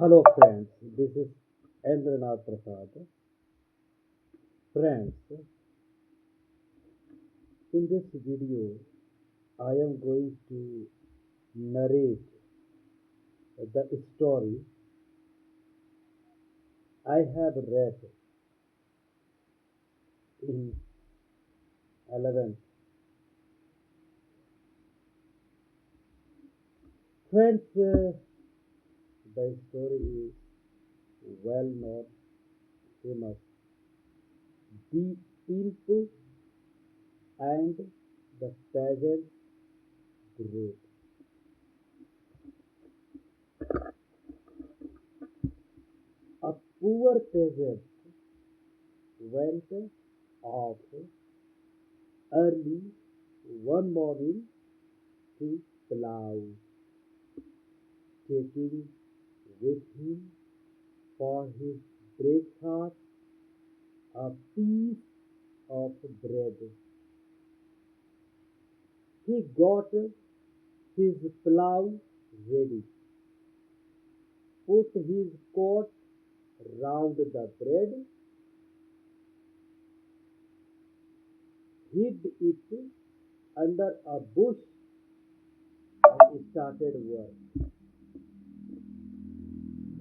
Hello friends, this is Endranath Prasad. Friends, in this video I am going to narrate the story I have read in 11th. Friends, the story is well known, famous. The Imp and the Peasant Group. A poor peasant went off early one morning to plough, taking with him for his breakfast a piece of bread. He got his plough ready, put his coat round the bread, hid it under a bush, and started work.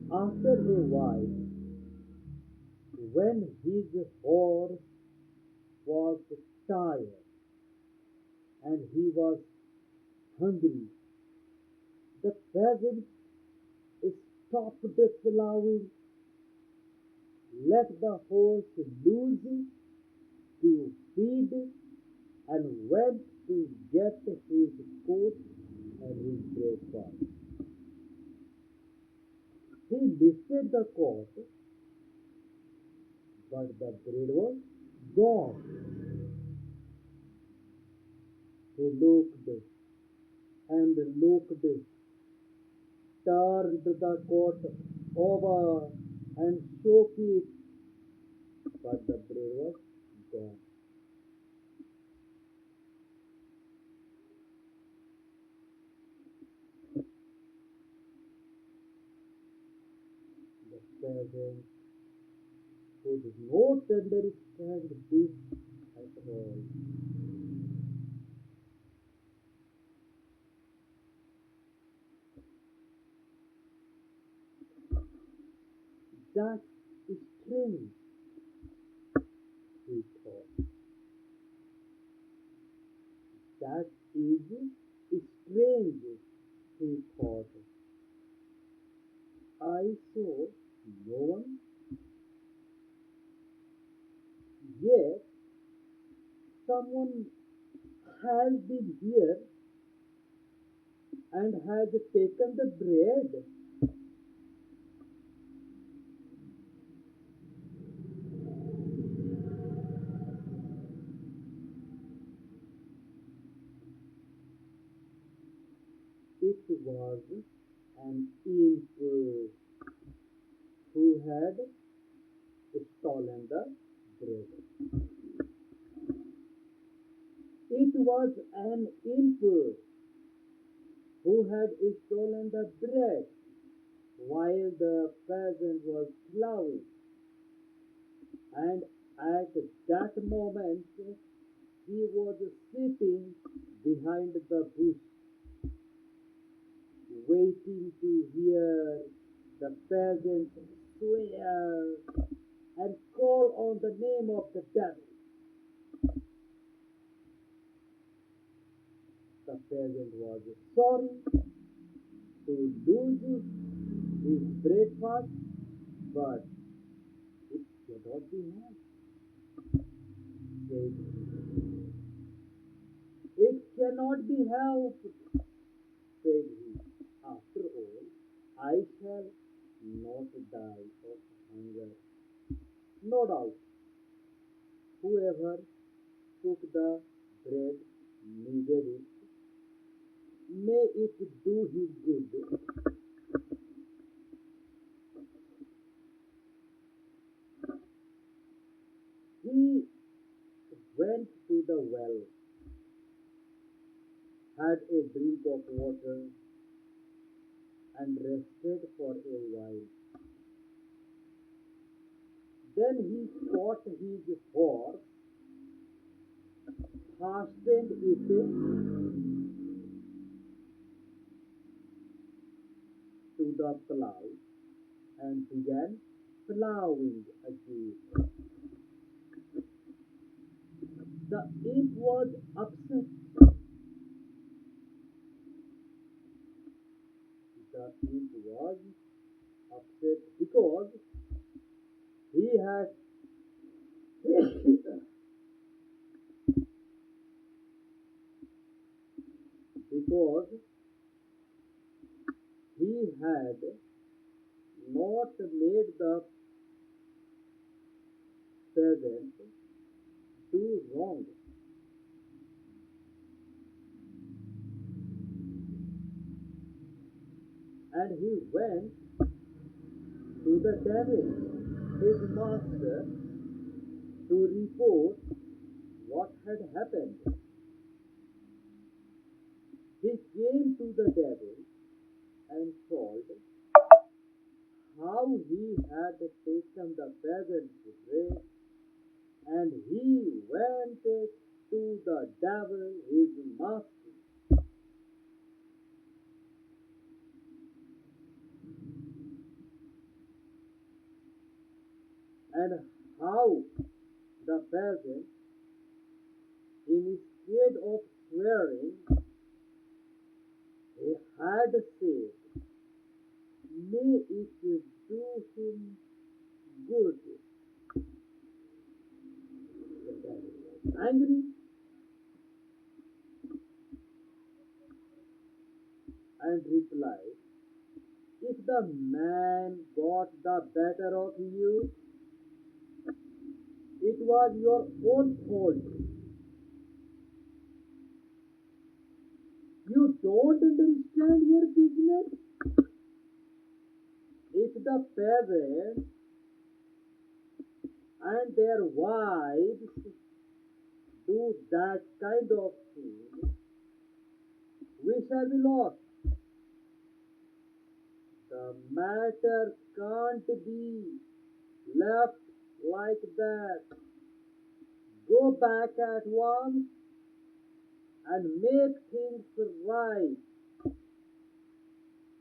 After a while, when his horse was tired and he was hungry, the peasant stopped ploughing, let the horse loose to feed, and went to get his coat and his breakfast. He lifted the coat, but the bread was gone. He looked and looked, turned the coat over and shook it, but the bread was gone. The peasant could not understand this at all. That's strange, he thought. That is strange, he thought. I saw no one, yet someone has been here and has taken the bread. It was an imp who had stolen the bread. It was an imp who had stolen the bread while the peasant was plowing. And at that moment, he was sitting behind the bush, waiting to hear the peasant swear and call on the name of the devil. The peasant was sorry to lose his breakfast, but it cannot be helped, said he. It cannot be helped, said he. After all, I shall not die of hunger. No doubt, whoever took the bread needed it. May it do his good. He went to the well, had a drink of water, and rested for a while. Then he caught his horse, hastened it to the plough, and began ploughing again. The imp was upset. The imp was upset because he had because he had not made the peasant do wrong, and he went to the devil, his master, to report what had happened. He came to the devil and told how he had taken the peasant's bread, and he went to the devil, his master, and how the peasant, instead of swearing, he had said, "May it do him good." The devil was angry and replied, "If the man got the better of you, it was your own fault. You don't understand your business. If the peasants and their wives do that kind of thing, we shall be lost. The matter can't be left like that. Go back at once and make things right.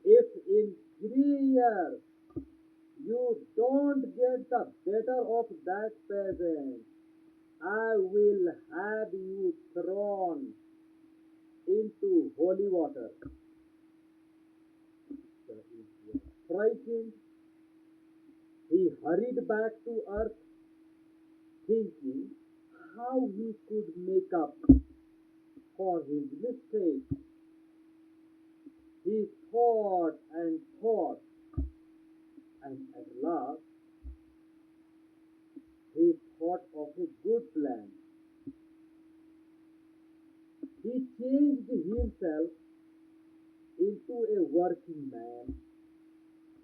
If in 3 years you don't get the better of that peasant, I will have you thrown into holy water." The imp was frightened. He hurried back to earth, thinking how he could make up for his mistake. He thought and thought, and at last he thought of a good plan. He changed himself into a working man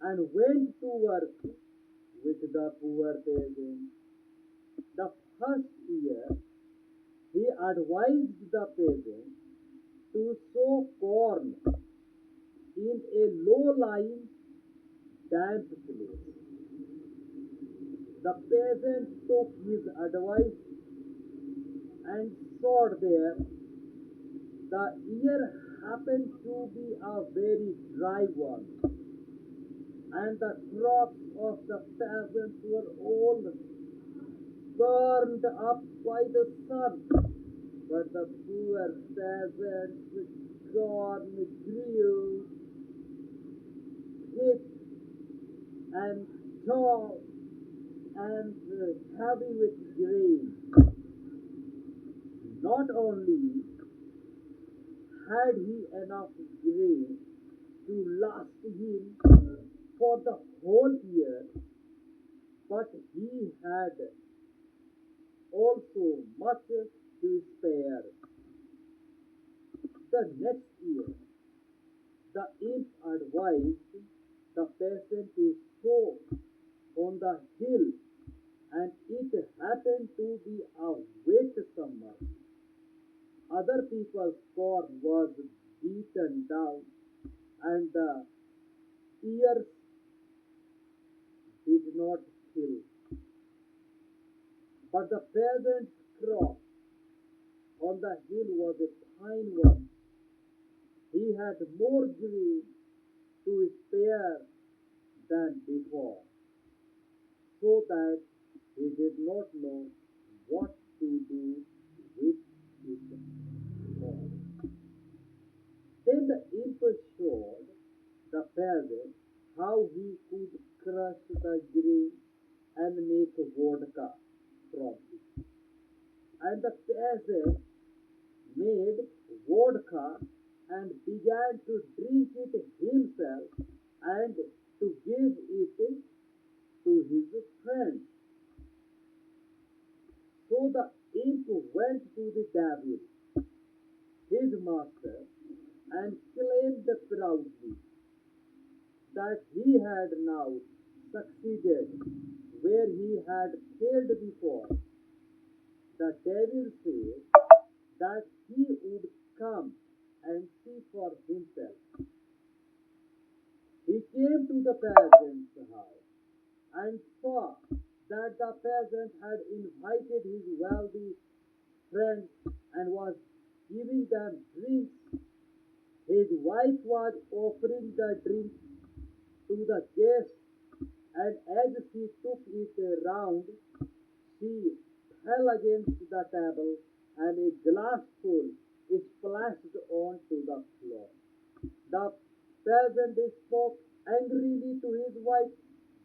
and went to work with the poor peasant. The first year, he advised the peasant to sow corn in a low-lying, damp place. The peasant took his advice and sowed there. The year happened to be a very dry one, and the crops of the peasants were all burned up by the sun. But the poor peasant's corn grew thick and tall and heavy with grain. Not only had he enough grain to last him for the whole year, but he had also much to spare. The next year, the imp advised the peasant to sow on the hill, and it happened to be a wet summer. Other people's corn was beaten down, and the Years did not kill, but the peasant's crop on the hill was a fine one. He had more grain to spare than before, so that he did not know what to do with it all. Then the imp showed the peasant how he could crush the grain and make vodka from it. And the peasant made vodka and began to drink it himself and to give it to his friends. So the imp went to the devil, his master, and claimed proudly that he had now succeeded where he had failed before. The devil said that he would come and see for himself. He came to the peasant's house and saw that the peasant had invited his wealthy friends and was giving them drinks. His wife was offering the drink to the guests, and as she took it round, she fell against the table, and a glassful splashed onto the floor. The peasant spoke angrily to his wife.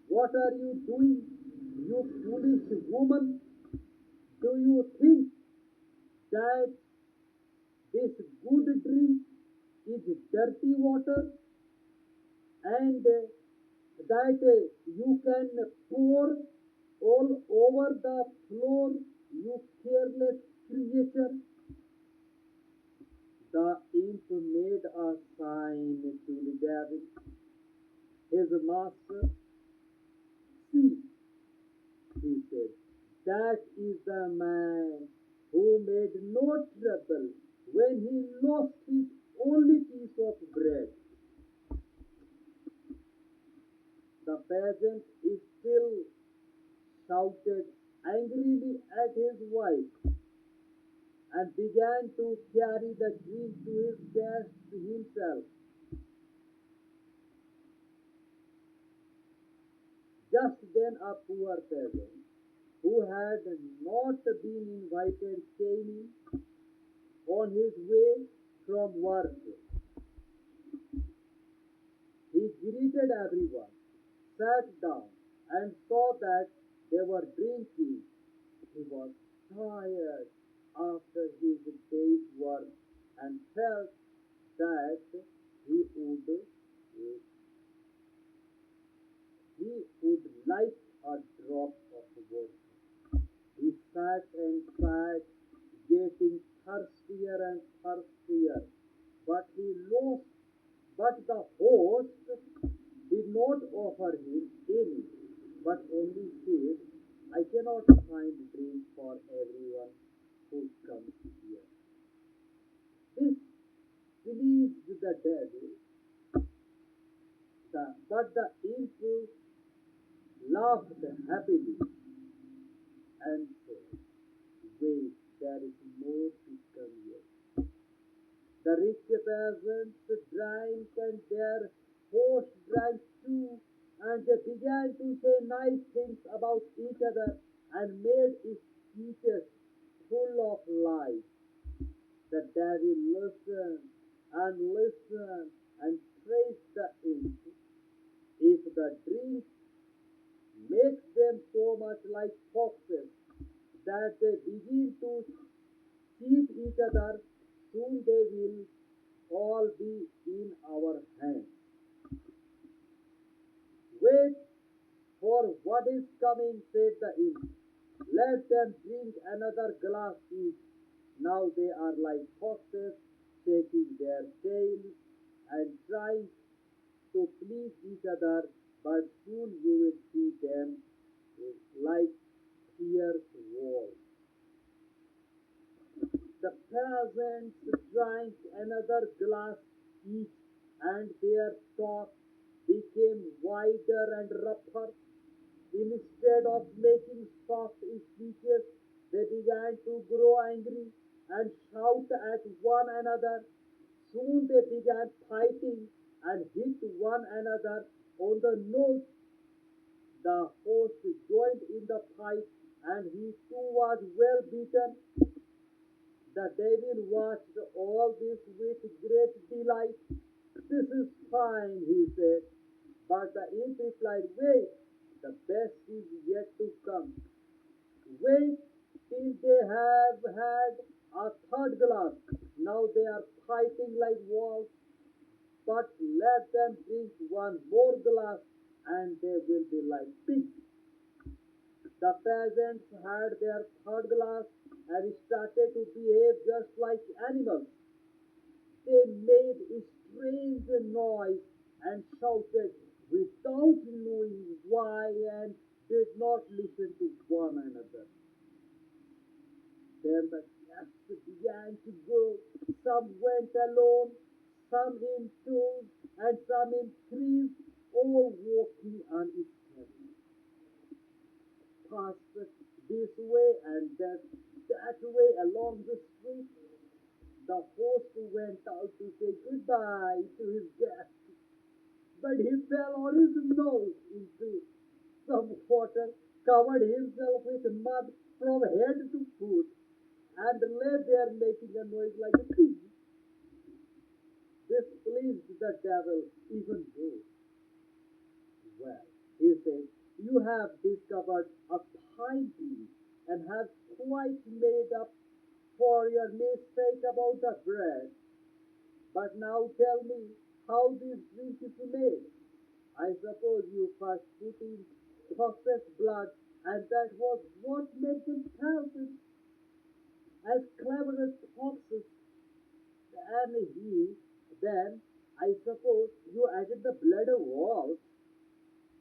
What are you doing, you foolish woman? Do you think that this good drink is dirty water and that you can pour all over the floor, you careless creature? The imp made a sign to the devil, his master. See, he said, that is the man who made no trouble when he lost his only piece of bread. The peasant still shouted angrily at his wife and began to carry the drink to his guests himself. Just then a poor peasant who had not been invited came in on his way from work. He greeted everyone, sat down, and saw that they were drinking. He was tired after his day's work and felt that he would he would like a drop of water. He sat and sat, getting thirstier and thirstier, but he lost. But the host did not offer him any, but only said, I cannot find drink for everyone who comes here. This pleased the devil, but the imp laughed happily and said, wait, there is more to come yet. The rich peasants drank and their host drank too, and they began to say nice things about each other and made speeches full of lies. The devil listened and listened and praised the imp. If the drink makes them so much like foxes that they begin to cheat each other, soon they will all be in our hands. Wait for what is coming, said the imp. Let them drink another glass each. Now they are like foxes, shaking their tails and trying to please each other, but soon you will see them like fierce wolves. The peasants drank another glass each, and their talk became wider and rougher. Instead of making soft speeches, they began to grow angry and shout at one another. Soon they began fighting and hit one another on the nose. The host joined in the fight and he too was well beaten. The devil watched all this with great delight. This is fine, he said. But the imp replied, wait, the best is yet to come. Wait till they have had a third glass. Now they are fighting like wolves, but let them drink one more glass and they will be like pigs. The peasants had their third glass and started to behave just like animals. They made a strange noise and shouted without knowing why and did not listen to one another. Then the guests began to go. Some went alone, some in twos, and some in threes, all walking unsteadily. Passed this way and that way along the street. The host went out to say goodbye to his guests, but he fell on his nose into some water, covered himself with mud from head to foot, and lay there making a noise like a pig. This pleased the devil even more. Well, he said, you have discovered a fine drink and have quite made up for your mistake about the bread. But now tell me how this drink is made. I suppose you first put in fox's blood, and that was what made them thousand as clever as foxes. And then, I suppose you added the blood of wolves.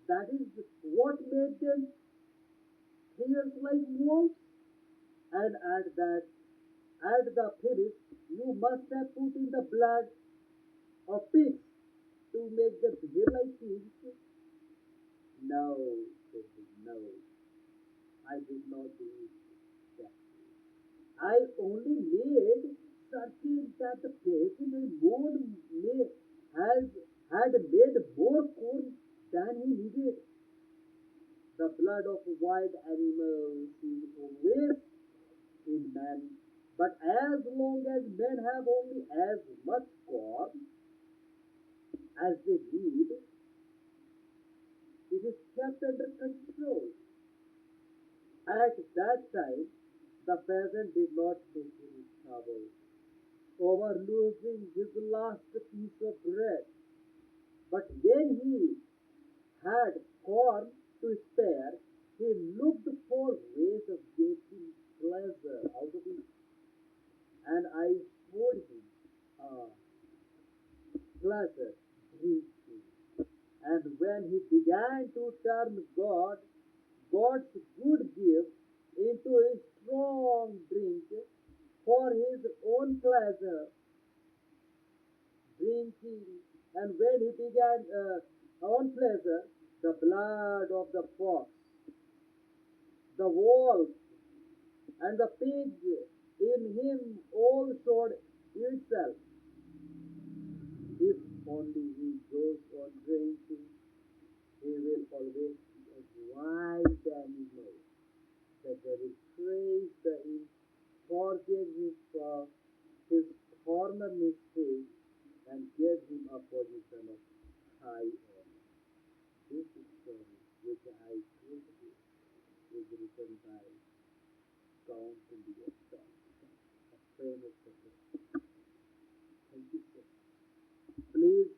That is what made them fierce like wolves. And at the finish, you must have put in the blood of pigs to make them behave like pigs. No, no, I did not do that. I only made certain that the patient has had made more corn than he needed. The blood of wild animals is always in men, but as long as men have only as much corn as they need, it is kept under control. At that time, the peasant did not take any trouble over losing his last piece of bread. But when he had corn to spare, he looked for ways of getting pleasure out of it. And I showed him uh, pleasure drinking. And when he began to turn God's good gift into a strong drink for his own pleasure, drinking, and when he began on pleasure, the blood of the fox, the wolf, and the pig in him all showed itself. If only he goes on drinking, he will always be a wild animal. The devil praised him, forgave him for his former mistake, and gave him a position of high honor. This story, which I told you, is written by Count Leopold, a famous poet. Thank you so much. Please